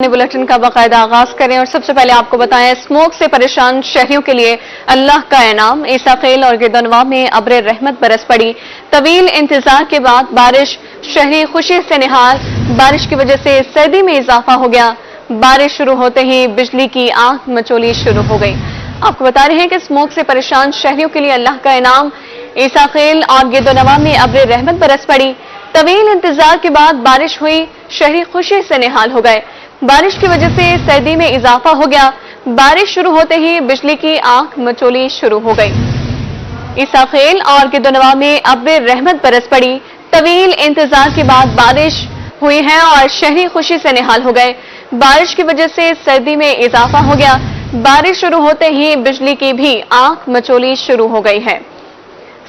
Bulletin का बाकायदा आगाज करें और सबसे पहले आपको बताएं, स्मोक से परेशान शहरियों के लिए अल्लाह का इनाम। ईसाखेल और गिरदनवा में अब्र रहमत बरस पड़ी। तवील इंतजार के बाद बारिश, शहरी खुशी से निहाल। बारिश की वजह से सर्दी में इजाफा हो गया। बारिश शुरू होते ही बिजली की आंख मचोली शुरू हो गई। आपको बता रहे हैं कि स्मोक से परेशान शहरियों के लिए अल्लाह का इनाम। ईसाखेल और गिरदनवा में अब्र रहमत बरस पड़ी। तवील इंतजार के बाद बारिश हुई, शहरी खुशी से निहाल हो गए। बारिश की वजह से सर्दी में इजाफा हो गया। बारिश शुरू होते ही बिजली की आंख मचोली शुरू हो गई। ईसाखेल और गिरदनवा में अब्र रहमत बरस पड़ी। तवील इंतजार के बाद बारिश हुई है और शहरी खुशी से निहाल हो गए। बारिश की वजह से सर्दी में इजाफा हो गया। बारिश शुरू होते ही बिजली की भी आंख मचोली शुरू हो गई है।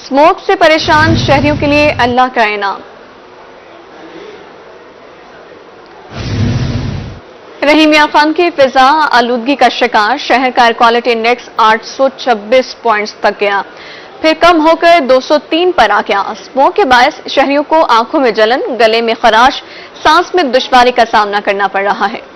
स्मोक से परेशान शहरियों के लिए अल्लाह का इनाम। रहीम मियां खान की फिजा आलूदगी का शिकार। शहर का एयर क्वालिटी इंडेक्स 826 पॉइंट्स तक गया, फिर कम होकर 203 पर आ गया। स्मोक के बायस शहरियों को आंखों में जलन, गले में खराश, सांस में दुश्वारी का सामना करना पड़ रहा है।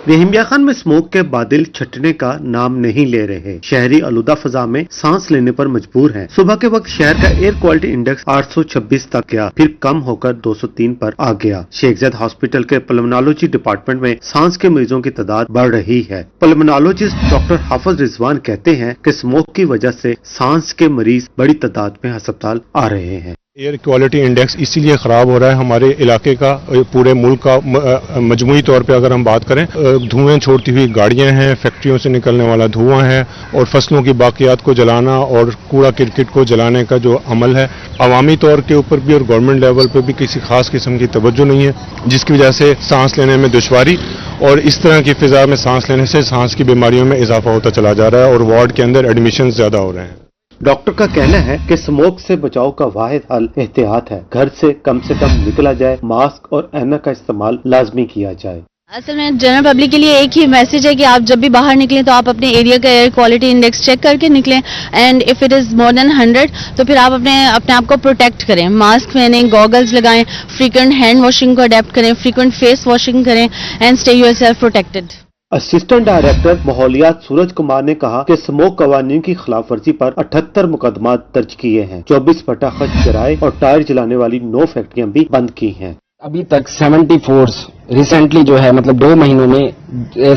रहीम मियां खान में स्मोक के बादल छटने का नाम नहीं ले रहे। शहरी आलूदा फजा में सांस लेने पर मजबूर हैं। सुबह के वक्त शहर का एयर क्वालिटी इंडेक्स 826 तक गया, फिर कम होकर 203 पर आ गया। शेख ज़ैद हॉस्पिटल के पल्मोनोलॉजी डिपार्टमेंट में सांस के मरीजों की तादाद बढ़ रही है। पल्मोनोलॉजिस्ट डॉक्टर हाफिज रिजवान कहते हैं कि स्मोक की वजह से सांस के मरीज बड़ी तादाद में अस्पताल आ रहे हैं। एयर क्वालिटी इंडेक्स इसीलिए ख़राब हो रहा है हमारे इलाके का, पूरे मुल्क का। मजमूई तौर पे अगर हम बात करें, धुएं छोड़ती हुई गाड़ियां हैं, फैक्ट्रियों से निकलने वाला धुआं है, और फसलों की बाकियात को जलाना और कूड़ा किरकिट को जलाने का जो अमल है, अवामी तौर के ऊपर भी और गवर्नमेंट लेवल पर भी किसी खास किस्म की तवज्जो नहीं है, जिसकी वजह से सांस लेने में दुश्वारी और इस तरह की फिजा में सांस लेने से सांस की बीमारियों में इजाफा होता चला जा रहा है और वार्ड के अंदर एडमिशन ज्यादा हो रहे हैं। डॉक्टर का कहना है कि स्मोक से बचाव का वाहिद हल एहतियात है। घर से कम निकला जाए, मास्क और ऐनक का इस्तेमाल लाजमी किया जाए। असल में जनरल पब्लिक के लिए एक ही मैसेज है कि आप जब भी बाहर निकलें तो आप अपने एरिया का एयर क्वालिटी इंडेक्स चेक करके निकलें, and if it is more than 100 तो फिर आप अपने आप को प्रोटेक्ट करें। मास्क पहनें, गॉगल्स लगाएं, फ्रीक्वेंट हैंड वॉशिंग को अडेप्ट करें, फ्रीक्वेंट फेस वॉशिंग करें, and stay yourself protected. Assistant director माहौलियात सूरज कुमार ने कहा कि स्मोक कवानीन की खिलाफ वर्जी पर 78 मुकदमा दर्ज किए हैं। 24 पटाखा जराए और टायर जलाने वाली 9 फैक्ट्रियां भी बंद की हैं। अभी तक 74 रिसेंटली जो है, मतलब 2 महीनों में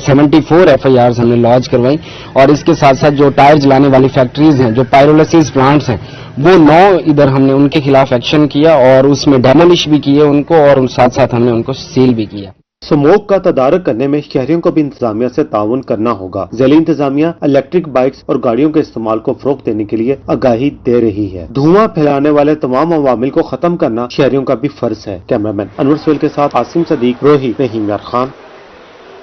74 FIRs हमने लॉन्च करवाई, और इसके साथ साथ जो टायर जलाने वाली फैक्ट्रीज हैं, जो पायरोलिसिस प्लांट्स हैं, वो 9 इधर हमने उनके खिलाफ एक्शन किया और उसमें डेमोलिश भी किए उनको, और साथ साथ हमने उनको सील भी किया। स्मोक का तदारक करने में शहरियों को भी इंतजामिया से ताउन करना होगा। ज़िली इंतजामिया इलेक्ट्रिक बाइक्स और गाड़ियों के इस्तेमाल को फरोग देने के लिए आगाही दे रही है। धुआं फैलाने वाले तमाम अवामिल को खत्म करना शहरियों का भी फर्ज है। कैमरामैन अनवर सोहेल के साथ आसिम सदीक, रोही, रहीम मियां खान।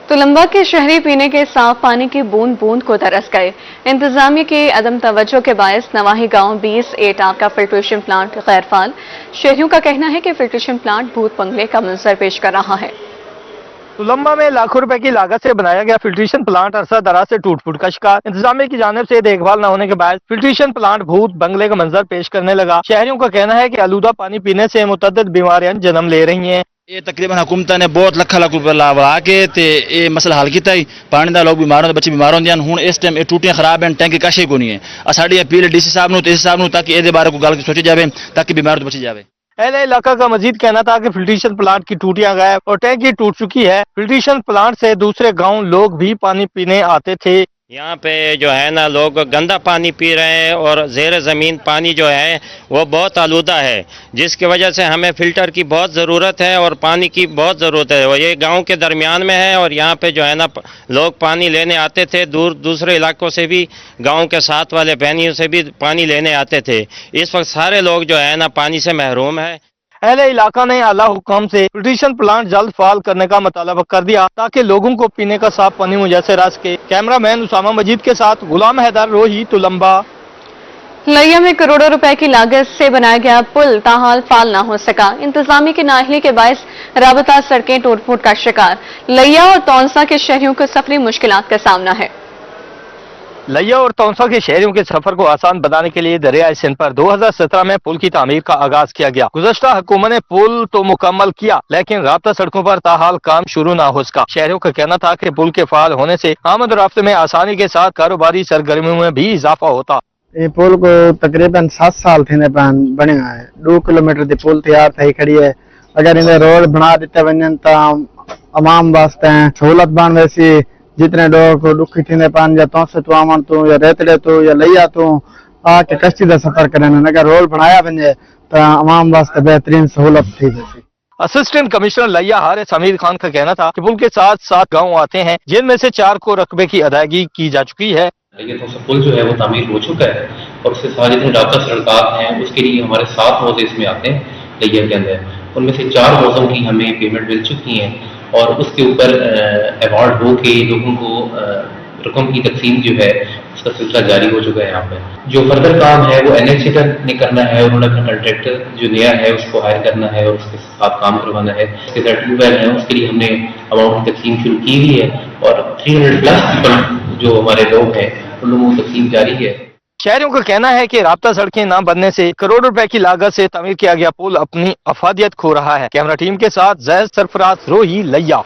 तुलंबा के शहरी पीने के साफ पानी की बूंद बूंद को तरस गए। इंतजामिया के अदम तवज्जो के बायस नवाही गांव 20 एटाप का फिल्ट्रेशन प्लांट गैर फाल। शहरियों का कहना है कि फिल्ट्रेशन प्लांट भूत बंगले का मंजर पेश कर रहा है। तुलंबा में लाखों रुपए की लागत से बनाया गया फिल्ट्रेशन प्लांट अरसा दराज से टूट फूट का शिकार। इंतजामिया की जानिब से देखभाल न होने के बाद फिल्ट्रेशन प्लांट भूत बंगले का मंजर पेश करने लगा। शहरियों का कहना है कि आलूदा पानी पीने से मुतअद्दिद बीमारियां जन्म ले रही हैं। ये तकरीबन हुकूमत ने बहुत लाख रुपए ला के ये मसला हल किया। पानी का लोग बीमार होते, बच्चे बीमार होंगे। हूँ इस टाइम ये टूटियां खराब हैं, टैंकी कश को नहीं है। साड़ी अपील DC साहब नूं इस साहब नूं ताकि ये बारे को गल सोची जाए ताकि बीमार तो बची जाए। अहले इलाका का मजीद कहना था कि फिल्ट्रेशन प्लांट की टूटियां गायब और टैंकी टूट चुकी है। फिल्ट्रेशन प्लांट से दूसरे गांव लोग भी पानी पीने आते थे। यहाँ पे जो है ना लोग गंदा पानी पी रहे हैं और ज़ेर ज़मीन पानी जो है वो बहुत आलूदा है, जिसकी वजह से हमें फ़िल्टर की बहुत ज़रूरत है और पानी की बहुत ज़रूरत है। और ये गांव के दरमियान में है और यहाँ पे जो है ना लोग पानी लेने आते थे, दूसरे इलाकों से भी, गांव के साथ वाले बहनियों से भी पानी लेने आते थे। इस वक्त सारे लोग जो है ना पानी से महरूम है। अहले इलाका ने आला हुकाम से फिल्ट्रेशन प्लांट जल्द फाल करने का मुतालबा कर दिया ताकि लोगों को पीने का साफ पानी मुयसर आ सके। कैमरामैन उसामा मजीद के साथ गुलाम हैदर, रोही, तुलंबा। लैया में करोड़ों रुपए की लागत से बनाया गया पुल ताहाल फाल न हो सका। इंतजामी की नाअहली के बायस राबता सड़कें टूट फूट का शिकार। लैया और तौंसा के शहरियों को सफरी मुश्किलात का सामना है। लिया और तौंसा के शहरियों के सफर को आसान बनाने के लिए दरियाए सिंध पर 2017 में पुल की तामीर का आगाज किया गया। गुज़श्ता हुकूमत ने पुल तो मुकम्मल किया, लेकिन राब्ता सड़कों पर ताहाल काम शुरू ना हो सका। शहरियों का कहना था कि पुल के फाल होने से आमद रफ्त में आसानी के साथ कारोबारी सरगर्मियों में भी इजाफा होता। ये पुल को तकरीबन 7 साल थे बने है। 2 किलोमीटर की पुल तैयार थी खड़ी है। अगर इन्हें रोड बना देते वजन तो अवाम वास्ते सहूलत बन वैसी जितने लोग को दुखी थी पान या तो से अमन तू या रेतड़े तू या लिया तू आके कश्ती का सफर करें। अगर रोड बनाया वजे तो अवाम वास्ते बेहतरीन सहूलत थी वैसी। असिस्टेंट कमिश्नर लिया हारिस हमीद खान का कहना था कि पुल के साथ 7 गाँव आते हैं, जिनमें से 4 को रकबे की अदायगी की जा चुकी है। ये तो पुल जो है वो तामीर हो चुका है और उसके साथ जितने राब्ता सड़कात हैं उसके लिए हमारे 7 मौजे इसमें आते हैं लिया के अंदर। उनमें से 4 मौजों की हमें पेमेंट मिल चुकी है और उसके ऊपर अवार्ड हो के लोगों को रकम की तकसीम जो है उसका सिलसिला जारी हो चुका है। यहाँ पे जो फर्दर काम है वो NHA ने करना है। उन्होंने अपना कंट्रैक्टर जो नया है उसको हायर करना है और उसके साथ काम करवाना है। उसके साथ ट्यूबवेल है, उसके लिए हमने अमाउंट की तकसीम शुरू की हुई है और 300+ जो हमारे लोग हैं उन लोगों को तकसीम जारी है। शहरियों का कहना है कि राब्ता सड़कें न बनने से करोड़ों रुपए की लागत से तामीर किया गया पुल अपनी अफादियत खो रहा है। कैमरा टीम के साथ जैद सरफराज, रोही, लिया।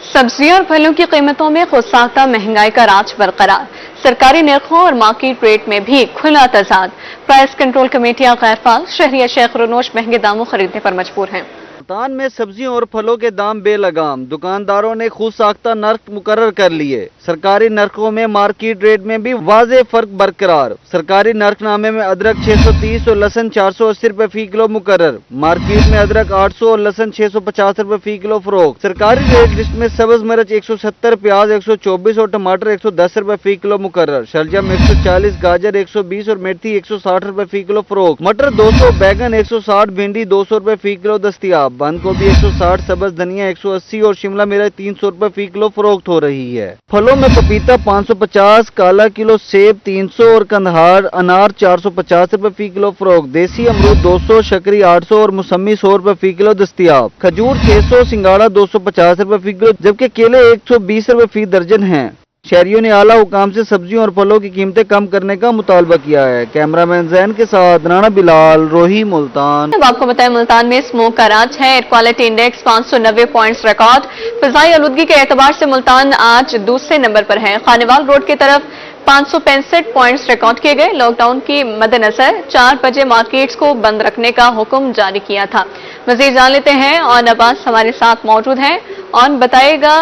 सब्जियों और फलों की कीमतों में खुदसाख्ता महंगाई का राज बरकरार। सरकारी नरखों और मार्केट रेट में भी खुला तजाद। प्राइस कंट्रोल कमेटियां गैरफाल। शहरिया शेख रनोश महंगे दामों खरीदने पर मजबूर हैं। मुल्तान में सब्जियों और फलों के दाम बेलगाम। दुकानदारों ने खुद साख्ता नर्क मुकर्रर कर लिए। सरकारी नर्कों में मार्केट रेट में भी वाज़े फर्क बरकरार। सरकारी नर्कनामे में अदरक 630 और लहसुन 480 रुपए फी किलो मुकर्रर। मार्केट में अदरक 800 और लहसुन 650 रुपए फी किलो फरोख्त। सरकारी रेट लिस्ट में सब्ज मिर्च 170, प्याज 124 और टमाटर 110 रुपए फी किलो मुकर्रर। शलजम 140, गाजर 120 और मेथी 160 रुपए फी किलो फरोख्त। मटर 200, बैगन 160, भिंडी 200 रुपए फी किलो दस्तियाब। बंद गोभी 160, सब्ज धनिया 180 और शिमला मिर्च 300 रुपए फी किलो फरोख्त हो रही है। फलों में पपीता 550, काला किलो सेब 300 और कंदहार अनार 450 रुपए फी किलो फरोख्त। देसी अमरूद 200, शकरी 800 और मौसमी 100 रुपए फी किलो दस्तियाब। खजूर 600, सिंगाड़ा 250 रुपए फी किलो, जबकि केले 120 रुपए फी दर्जन हैं। शहरियों ने आला हुकाम से सब्जियों और फलों की कीमतें कम करने का मुतालबा किया है। कैमरामैन जैन के साथ राना बिलाल, रोही, मुल्तान। अब आपको बताएं, मुल्तान में स्मोक का राज है। Air quality index 590 points record. Fizaia आलूदगी के एतबार से मुल्तान आज दूसरे नंबर पर है। खानेवाल रोड की तरफ 565 पॉइंट्स रिकॉर्ड किए गए। लॉकडाउन की मद्देनजर 4 बजे मार्केट्स को बंद रखने का हुक्म जारी किया था। मजीद जान लेते हैं और नवाज हमारे साथ मौजूद हैं और बताएगा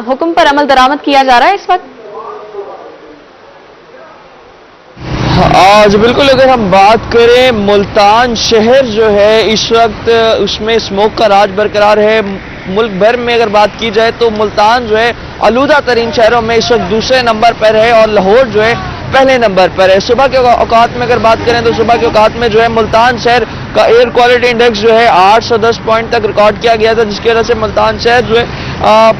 हुक्म पर अमल दरामद किया जा रहा है इस वक्त। आज बिल्कुल, अगर हम बात करें मुल्तान शहर जो है इस वक्त उसमें स्मोक का राज बरकरार है। मुल्क भर में अगर बात की जाए तो मुल्तान जो है आलूदा तरीन शहरों में इस वक्त दूसरे नंबर पर है और लाहौर जो है पहले नंबर पर है। सुबह के औकात में अगर बात करें तो सुबह के औकात में जो है मुल्तान शहर का एयर क्वालिटी इंडेक्स जो है 810 पॉइंट तक रिकॉर्ड किया गया था, जिसकी वजह से मुल्तान शहर जो है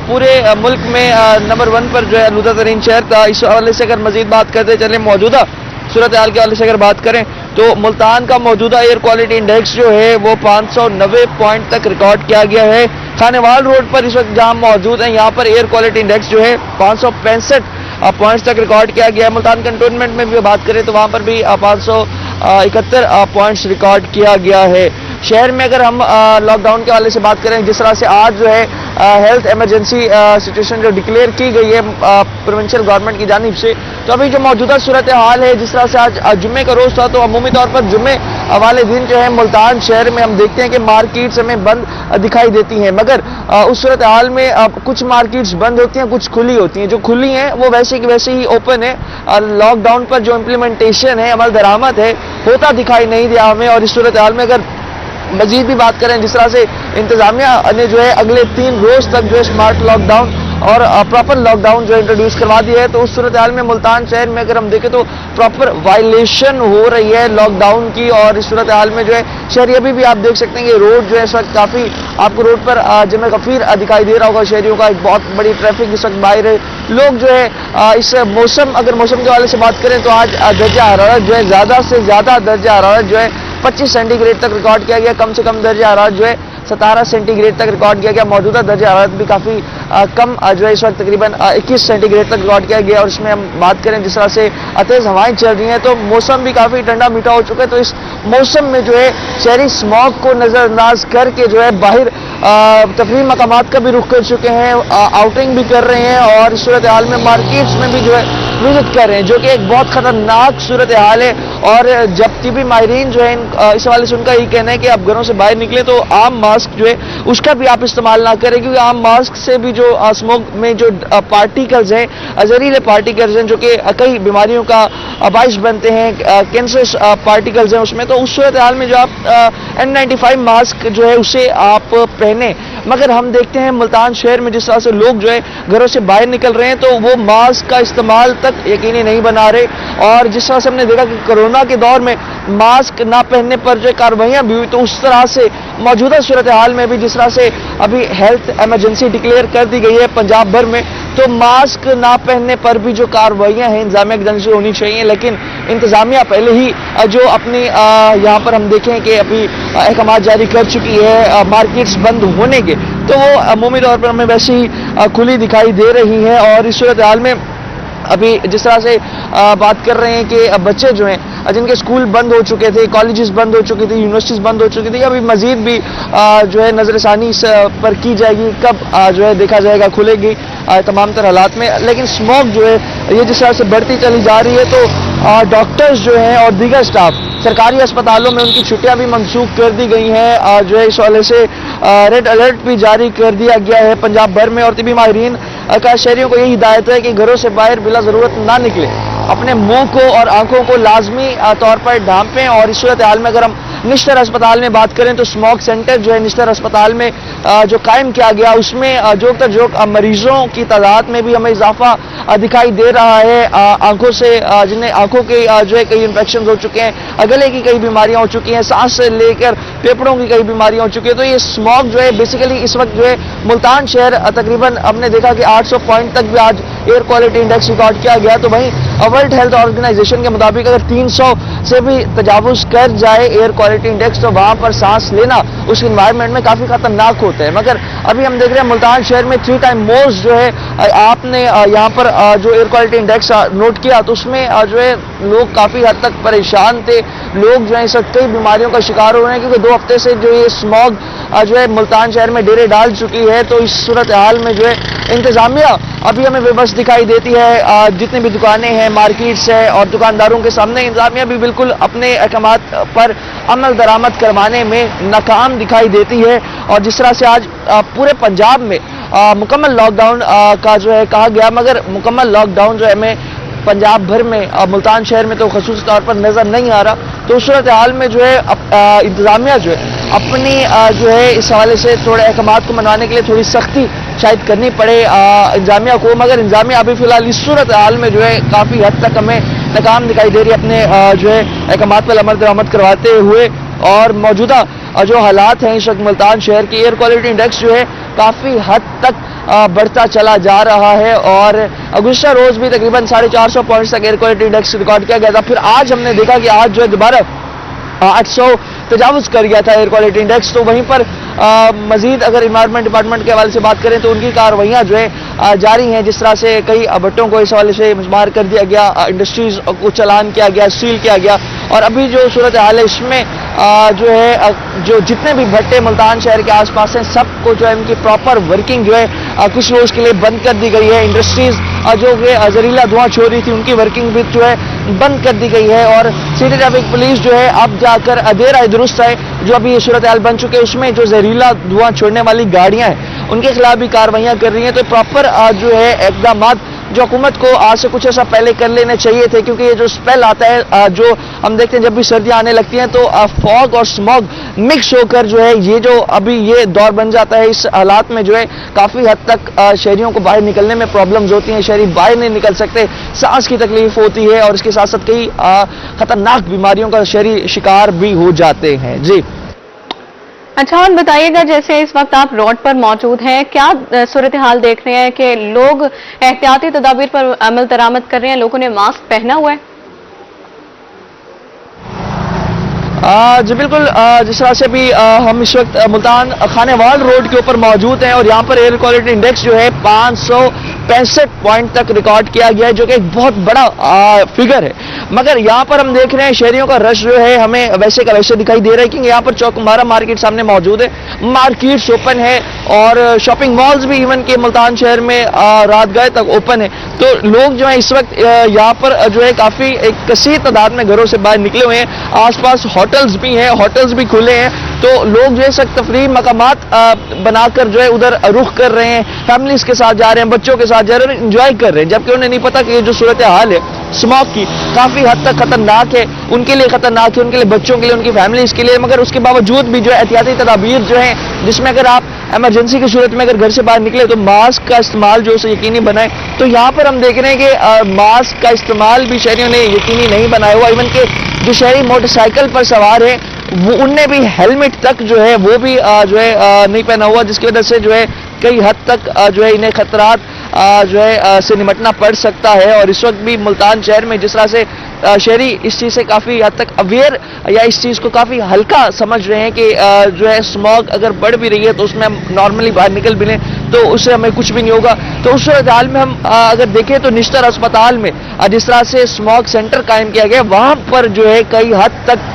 पूरे मुल्क में नंबर 1 पर जो है आलूदा तरीन शहर था। इस हवाले से अगर मजीद बात करते चले मौजूदा सूरत हाल के हवाले से अगर बात करें तो मुल्तान का मौजूदा एयर क्वालिटी इंडेक्स जो है वो 590 पॉइंट तक रिकॉर्ड किया गया है। खानेवाल रोड पर इस वक्त जहां मौजूद है यहाँ पर एयर क्वालिटी इंडेक्स जो है 565 पॉइंट्स तक रिकॉर्ड किया गया है। मुल्तान कंटोनमेंट में भी बात करें तो वहां पर भी 571 पॉइंट्स रिकॉर्ड किया गया है। शहर में अगर हम लॉकडाउन के हवाले से बात करें, जिस तरह से आज जो है हेल्थ इमरजेंसी सिचुएशन जो डिक्लेयर की गई है प्रोविंशियल गवर्नमेंट की जानिब से, तो अभी जो मौजूदा सूरत हाल है, जिस तरह से आज जुम्मे का रोज था तो अमूमी तौर पर जुम्मे वाले दिन जो है मुल्तान शहर में हम देखते हैं कि मार्केट्स हमें बंद दिखाई देती हैं, मगर उस सूरत हाल में कुछ मार्केट्स बंद होती हैं, कुछ खुली होती हैं। जो खुली हैं वो वैसे की वैसे ही ओपन है। लॉकडाउन पर जो इम्प्लीमेंटेशन है, अमल दरामद है, होता दिखाई नहीं दिया हमें। और इस सूरत हाल में अगर मजीद भी बात करें, जिस तरह से इंतजामिया ने जो है अगले 3 रोज तक जो है स्मार्ट लॉकडाउन और प्रॉपर लॉकडाउन जो इंट्रोड्यूस करवा दिया है, तो उस सूरत हाल में मुल्तान शहर में अगर हम देखें तो प्रॉपर वायलेशन हो रही है लॉकडाउन की। और इस सूरत हाल में जो है शहरी अभी भी आप देख सकते हैं कि रोड जो है इस वक्त काफी आपको रोड पर जमे गफीर दिखाई दे रहा होगा। शहरियों का एक बहुत बड़ी ट्रैफिक इस वक्त बाहर है। लोग जो है इस मौसम के हवाले से बात करें तो आज दर्जा हरारत जो है ज्यादा से ज्यादा दर्जा हरारत जो है 25 सेंटीग्रेड तक रिकॉर्ड किया गया। कम से कम दर्जा हरारत जो है 17 सेंटीग्रेड तक रिकॉर्ड किया गया। मौजूदा दर्जा हरारत भी काफ़ी कम जो है इस वक्त तकरीबन 21 सेंटीग्रेड तक रिकॉर्ड किया गया। और इसमें हम बात करें जिस तरह से तेज हवाएं चल रही हैं तो मौसम भी काफ़ी ठंडा मीठा हो चुका है। तो इस मौसम में जो है शहरी स्मॉग को नज़रअंदाज करके जो है बाहर तफरीही मकामात का भी रुख कर चुके हैं, आउटिंग भी कर रहे हैं और इस सूरत हाल में मार्केट्स में भी जो है विजिट कर रहे हैं, जो कि एक बहुत खतरनाक सूरत हाल है। और जब तिबी माहिरीन जो है इस हवाले से उनका यही कहना है कि आप घरों से बाहर निकले तो आम मास्क जो है उसका भी आप इस्तेमाल ना करें, क्योंकि आम मास्क से भी जो स्मोक में जो पार्टिकल्स हैं, जहरीले पार्टिकल्स हैं जो कि कई बीमारियों का बाइस बनते हैं, कैंसर पार्टिकल्स हैं उसमें। तो उस सूरत हाल में जो आप N95 मास्क जो है उसे आप पहने। मगर हम देखते हैं मुल्तान शहर में जिस तरह से लोग जो है घरों से बाहर निकल रहे हैं तो वो मास्क का इस्तेमाल तक यकीनी नहीं बना रहे। और जिस तरह से हमने देखा कि कोरोना के दौर में मास्क ना पहनने पर जो कार्रवाइयाँ भी हुई, तो उस तरह से मौजूदा सूरत हाल में भी जिस तरह से अभी हेल्थ इमरजेंसी डिक्लेयर कर दी गई है पंजाब भर में, तो मास्क ना पहनने पर भी जो कार्रवाइयाँ हैं इंतजामिया की जानिब से होनी चाहिए। लेकिन इंतजामिया पहले ही जो अपनी यहाँ पर हम देखें कि अभी अहकाम जारी कर चुकी है मार्केट्स बंद होने के, तो वो अमूमी तौर पर हमें वैसे ही खुली दिखाई दे रही हैं। और इस सूरत हाल में अभी जिस तरह से बात कर रहे हैं कि बच्चे जो हैं जिनके स्कूल बंद हो चुके थे, कॉलेजेस बंद हो चुके थे, यूनिवर्सिटीज बंद हो चुकी थी, अभी मजीद भी जो है नजरसानी पर की जाएगी, कब जो है देखा जाएगा खुलेगी तमाम तर हालात में। लेकिन स्मोक जो है ये जिस तरह से बढ़ती चली जा रही है तो डॉक्टर्स जो हैं और दीगर स्टाफ सरकारी अस्पतालों में उनकी छुट्टियां भी मनसूख कर दी गई हैं। जो है इस हवाले से रेड अलर्ट भी जारी कर दिया गया है पंजाब भर में। और तिबी माहिरीन का शहरियों को यही हिदायत है कि घरों से बाहर बिला जरूरत ना निकले, अपने मुंह को और आंखों को लाजमी तौर पर ढांपें। और इस सूरत हाल में अगर हम निश्तर अस्पताल में बात करें तो स्मोक सेंटर जो है निश्तर अस्पताल में जो कायम किया गया उसमें जो मरीजों की तादाद में भी हमें इजाफा दिखाई दे रहा है। आंखों से जिन्हें आंखों के जो है कई इन्फेक्शन हो चुके हैं, गले की कई बीमारियां हो चुकी हैं, सांस से लेकर फेफड़ों की कई बीमारियां हो चुकी है। तो ये स्मोक जो है बेसिकली इस वक्त जो है मुल्तान शहर तकरीबन हमने देखा कि 800 पॉइंट तक भी आज एयर क्वालिटी इंडेक्स रिकॉर्ड किया गया। तो वहीं वर्ल्ड हेल्थ ऑर्गेनाइजेशन के मुताबिक अगर 300 से भी तजावुज कर जाए एयर क्वालिटी इंडेक्स तो वहां पर सांस लेना उस इन्वायरमेंट में काफी खतरनाक होता है। मगर अभी हम देख रहे हैं मुल्तान शहर में 3 टाइम मोस्ट जो है आपने यहाँ पर जो एयर क्वालिटी इंडेक्स नोट किया तो उसमें जो है लोग काफी हद तक परेशान थे। लोग जो है इस वक्त कई बीमारियों का शिकार हो रहे हैं क्योंकि 2 हफ्ते से जो ये स्मॉग जो है मुल्तान शहर में डेरे डाल चुकी है। तो इस सूरत हाल में जो है इंतजामिया अभी हमें बेबस दिखाई देती है। जितनी भी दुकानें हैं, मार्केट्स है और दुकानदारों के सामने इंतजामिया भी बिल्कुल अपने अहकामात पर अमल दरामद करवाने में नाकाम दिखाई देती है। और जिस तरह से आज पूरे पंजाब में मुकम्मल लॉकडाउन का जो है कहा गया, मगर मुकम्मल लॉकडाउन जो है हमें पंजाब भर में मुल्तान शहर में तो खसूस तौर पर नजर नहीं आ रहा। तो उस सूरत हाल में जो है इंतजामिया जो है अपनी जो है इस हवाले से थोड़े अहकामात को मनवाने के लिए थोड़ी सख्ती शायद करनी पड़े इंतजामिया को। मगर इंतजामिया अभी फिलहाल इस सूरत हाल में जो है काफी हद तक हमें नाकाम दिखाई दे रही है अपने जो है अहकामात पर अमल दरामद करवाते हुए। और मौजूदा जो हालात हैं इस वक्त मुल्तान शहर की एयर क्वालिटी इंडेक्स जो है काफी हद तक बढ़ता चला जा रहा है। और गुज़श्ता रोज भी तकरीबन 450 पॉइंट्स तक एयर क्वालिटी इंडेक्स रिकॉर्ड किया गया था। फिर आज हमने देखा कि आज जो है दोबारा 800 तजावुज कर गया था एयर क्वालिटी इंडेक्स। तो वहीं पर मजीद अगर इन्वायरमेंट डिपार्टमेंट के हवाले से बात करें तो उनकी कार्रवाइयाँ जो है जारी हैं। जिस तरह से कई भट्टों को इस हवाले से मिसमार कर दिया गया, इंडस्ट्रीज को चलान किया गया, सील किया गया। और अभी जो सूरत हाल है इसमें जो है जो जितने भी भट्टे मुल्तान शहर के आसपास हैं सबको जो है उनकी प्रॉपर वर्किंग जो है कुछ रोज के लिए बंद कर दी गई है। इंडस्ट्रीज जो जहरीला धुआं छोड़ रही थी उनकी वर्किंग भी जो है बंद कर दी गई है। और सिटी ट्रैफिक पुलिस जो है अब जाकर देर आए दुरुस्त है, जो अभी ये सूरत हाल बन चुके हैं उसमें जो जहरीला धुआं छोड़ने वाली गाड़ियां हैं उनके खिलाफ भी कार्रवाइयां कर रही हैं। तो प्रॉपर जो है इक़दामात जो हुकूमत को आज से कुछ ऐसा पहले कर लेने चाहिए थे, क्योंकि ये जो स्पेल आता है जो हम देखते हैं जब भी सर्दियां आने लगती हैं तो फॉग और स्मॉग मिक्स होकर जो है ये जो अभी ये दौर बन जाता है। इस हालात में जो है काफी हद तक शहरियों को बाहर निकलने में प्रॉब्लम्स होती हैं, शहरी बाहर नहीं निकल सकते, सांस की तकलीफ होती है और इसके साथ साथ कई खतरनाक बीमारियों का शहरी शिकार भी हो जाते हैं। जी अच्छा, और बताइएगा जैसे इस वक्त आप रोड पर मौजूद हैं, क्या सूरत हाल देख रहे हैं कि लोग एहतियाती तदाबीर पर अमल दरामद कर रहे हैं, लोगों ने मास्क पहना हुआ है? जी बिल्कुल, जिस तरह से भी हम इस वक्त मुल्तान खानेवाल रोड के ऊपर मौजूद हैं और यहाँ पर एयर क्वालिटी इंडेक्स जो है 565 पॉइंट तक रिकॉर्ड किया गया है, जो कि एक बहुत बड़ा फिगर है। मगर यहाँ पर हम देख रहे हैं शहरियों का रश जो है हमें वैसे का वैसे दिखाई दे रहा है, क्योंकि यहाँ पर चौकुमारा मार्केट सामने मौजूद है, मार्केट्स ओपन है और शॉपिंग मॉल्स भी इवन के मुल्तान शहर में रात गए तक ओपन है। तो लोग जो है इस वक्त यहाँ पर जो है काफी एक कसीर तादाद में घरों से बाहर निकले हुए हैं। आसपास होटल्स भी हैं, होटल्स भी खुले हैं, तो लोग जो है सब तफरीह मकामात बनाकर जो है उधर रुख कर रहे हैं, फैमिलीज के साथ जा रहे हैं, बच्चों के साथ जा रहे हैं, एंजॉय कर रहे हैं, जबकि उन्हें नहीं पता कि ये जो सूरत हाल है स्मोक की काफी हद तक खतरनाक है, उनके लिए खतरनाक है, उनके लिए, बच्चों के लिए, उनकी फैमिलीज के लिए। मगर उसके बावजूद भी जो है एहतियाती तदाबीर जो है, जिसमें अगर आप इमरजेंसी की सूरत में अगर घर से बाहर निकले तो मास्क का इस्तेमाल जो उसे यकीनी बनाए। तो यहाँ पर हम देख रहे हैं कि मास्क का इस्तेमाल भी शहरियों ने यकीनी नहीं बनाया हुआ। इवन के जो शहरी मोटरसाइकिल पर सवार है वो उनने भी हेलमेट तक जो है वो भी जो है नहीं पहना हुआ, जिसकी वजह से जो है कई हद तक जो है इन्हें खतरात जो है से निपटना पड़ सकता है। और इस वक्त भी मुल्तान शहर में जिस तरह से शहरी इस चीज़ से काफ़ी हद तक अवेयर या इस चीज़ को काफ़ी हल्का समझ रहे हैं कि जो है स्मॉग अगर बढ़ भी रही है तो उसमें हम नॉर्मली बाहर निकल भी लें तो उससे हमें कुछ भी नहीं होगा। तो उस हाल में हम अगर देखें तो निश्तर अस्पताल में जिस तरह से स्मॉग सेंटर कायम किया गया, वहाँ पर जो है कई हद तक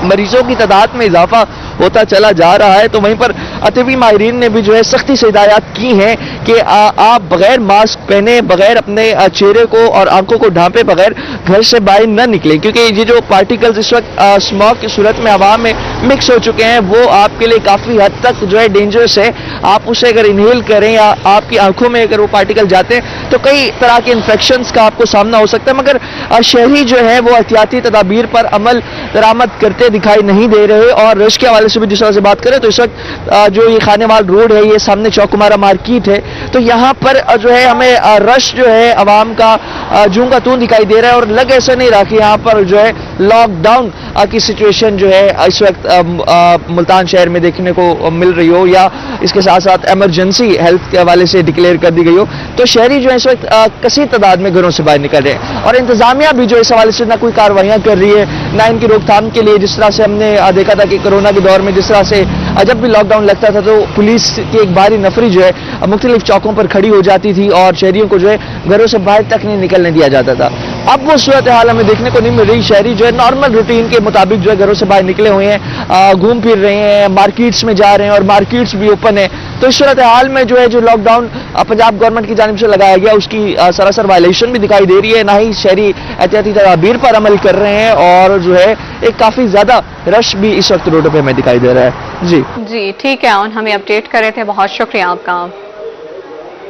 मरीजों की तादाद में इजाफा होता चला जा रहा है। तो वहीं पर अतिवी माहिरीन ने भी जो है सख्ती से हिदायत की हैं कि आप बगैर मास्क पहने, बगैर अपने चेहरे को और आंखों को ढांपे बगैर घर से बाहर न निकलें, क्योंकि ये जो पार्टिकल्स इस वक्त स्मॉग की सूरत में हवा में मिक्स हो चुके हैं वो आपके लिए काफ़ी हद तक जो है डेंजरस है। आप उसे अगर इनहेल करें या आपकी आंखों में अगर वो पार्टिकल जाते हैं तो कई तरह के इन्फेक्शंस का आपको सामना हो सकता है। मगर शहरी जो है वो एहतियाती तदाबीर पर अमल दरामद करते दिखाई नहीं दे रहे। और रश के हवाले से भी जिस तरह से बात करें तो इस वक्त जो ये खानेवाल रोड है, ये सामने चौकुमारा मार्केट है, तो यहाँ पर जो है हमें रश जो है आवाम का जूं का तूं दिखाई दे रहा है। और लग ऐसा नहीं रहा कि यहाँ पर जो है लॉकडाउन की सिचुएशन जो है इस वक्त मुल्तान शहर में देखने को मिल रही हो या इसके साथ साथ इमरजेंसी हेल्थ के हवाले से डिक्लेयर कर दी गई हो। तो शहरी जो है इस वक्त कसीर तादाद में घरों से बाहर निकल रहे हैं और इंतजामिया भी जो इस हवाले से ना कोई कार्रवाइयाँ कर रही है ना इनकी रोकथाम के लिए। जिस तरह से हमने देखा था कि कोरोना के दौर में जिस तरह से जब भी लॉकडाउन लगता था तो पुलिस की एक भारी नफरी जो है मुख्तलिफ चौकों पर खड़ी हो जाती थी और शहरियों को जो है घरों से बाहर तक नहीं निकलने दिया जाता था। अब वो सूरत हाल हमें देखने को नहीं मिल रही। शहरी जो है नॉर्मल रूटीन के मुताबिक जो है घरों से बाहर निकले हुए हैं, घूम फिर रहे हैं, मार्केट्स में जा रहे हैं और मार्केट्स भी ओपन है। तो इस सूरत हाल में जो है जो लॉकडाउन पंजाब गवर्नमेंट की जानिब से लगाया गया उसकी सरासर वायलेशन भी दिखाई दे रही है, ना ही शहरी एहतियाती तदाबीर पर अमल कर रहे हैं और जो है एक काफी ज्यादा रश भी इस वक्त रोडों पे हमें दिखाई दे रहा है। जी ठीक है, हमें अपडेट कर रहे थे, बहुत शुक्रिया आपका।